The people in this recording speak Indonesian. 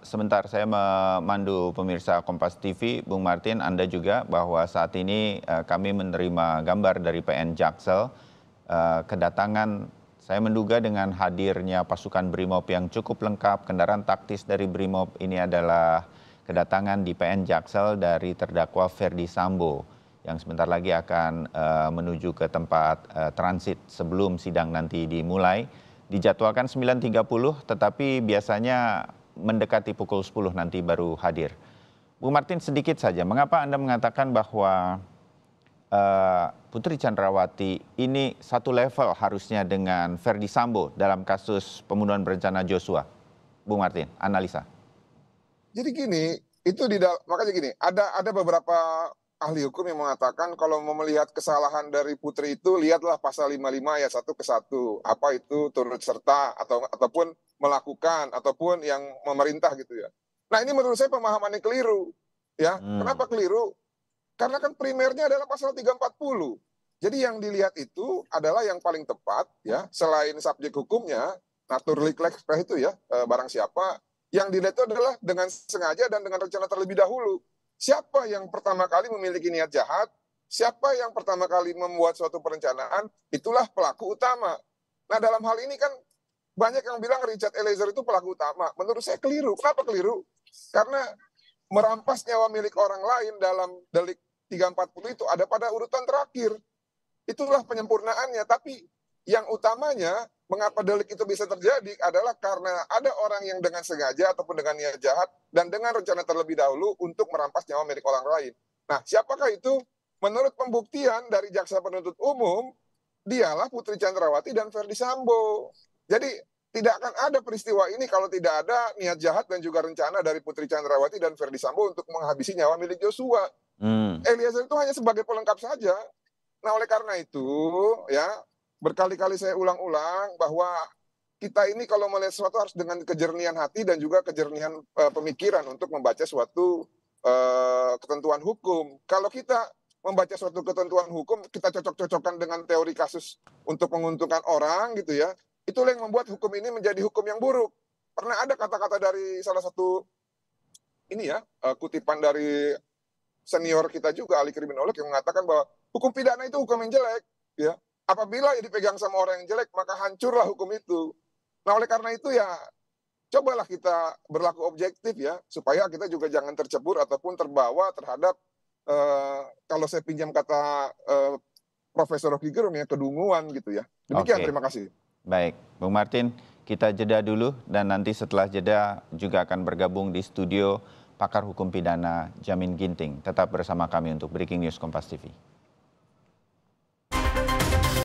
Sebentar, saya memandu pemirsa Kompas TV, Bung Martin, Anda juga bahwa saat ini kami menerima gambar dari PN Jaksel, kedatangan saya menduga dengan hadirnya pasukan BRIMOB yang cukup lengkap, kendaraan taktis dari BRIMOB ini adalah kedatangan di PN Jaksel dari terdakwa Ferdy Sambo yang sebentar lagi akan menuju ke tempat transit sebelum sidang nanti dimulai. Dijadwalkan 9.30, tetapi biasanya mendekati pukul 10 nanti baru hadir. Bu Martin, sedikit saja, mengapa Anda mengatakan bahwa Putri Chandrawati ini satu level harusnya dengan Ferdy Sambo dalam kasus pembunuhan berencana Joshua? Bu Martin, analisa. Jadi gini, makanya gini, ada beberapa ahli hukum yang mengatakan kalau mau melihat kesalahan dari Putri itu, lihatlah pasal 55 ayat 1 ke 1. Apa itu turut serta ataupun melakukan ataupun yang memerintah gitu ya. Nah, ini menurut saya pemahaman yang keliru. Ya, kenapa keliru? Karena kan primernya adalah pasal 340. Jadi yang dilihat itu adalah yang paling tepat ya, selain subjek hukumnya, naturally itu ya, barang siapa, yang dilihat itu adalah dengan sengaja dan dengan rencana terlebih dahulu. Siapa yang pertama kali memiliki niat jahat, siapa yang pertama kali membuat suatu perencanaan, itulah pelaku utama. Nah, dalam hal ini kan banyak yang bilang Richard Eliezer itu pelaku utama. Menurut saya keliru. Kenapa keliru? Karena merampas nyawa milik orang lain dalam delik 340 itu ada pada urutan terakhir. Itulah penyempurnaannya. Tapi yang utamanya mengapa delik itu bisa terjadi adalah karena ada orang yang dengan sengaja ataupun dengan niat jahat dan dengan rencana terlebih dahulu untuk merampas nyawa milik orang lain. Nah, siapakah itu? Menurut pembuktian dari jaksa penuntut umum, dialah Putri Chandrawati dan Ferdy Sambo. Jadi tidak akan ada peristiwa ini kalau tidak ada niat jahat dan juga rencana dari Putri Chandrawati dan Ferdy Sambo untuk menghabisi nyawa milik Joshua. Eliezer itu hanya sebagai pelengkap saja. Nah, oleh karena itu ya, berkali-kali saya ulang-ulang bahwa kita ini kalau melihat sesuatu harus dengan kejernihan hati dan juga kejernihan pemikiran untuk membaca suatu ketentuan hukum. Kalau kita membaca suatu ketentuan hukum, kita cocok-cocokkan dengan teori kasus untuk menguntungkan orang gitu ya, itulah yang membuat hukum ini menjadi hukum yang buruk. Pernah ada kata-kata dari salah satu ini ya, kutipan dari senior kita juga, ahli kriminolog, yang mengatakan bahwa hukum pidana itu hukum yang jelek. Ya. Apabila dipegang sama orang yang jelek, maka hancurlah hukum itu. Nah, oleh karena itu ya, cobalah kita berlaku objektif ya, supaya kita juga jangan tercebur ataupun terbawa terhadap, kalau saya pinjam kata Profesor Rocky Gerung ya, kedunguan gitu ya. Demikian, terima kasih. Baik, Bung Martin, kita jeda dulu dan nanti setelah jeda juga akan bergabung di studio pakar hukum pidana Jamin Ginting. Tetap bersama kami untuk Breaking News Kompas TV.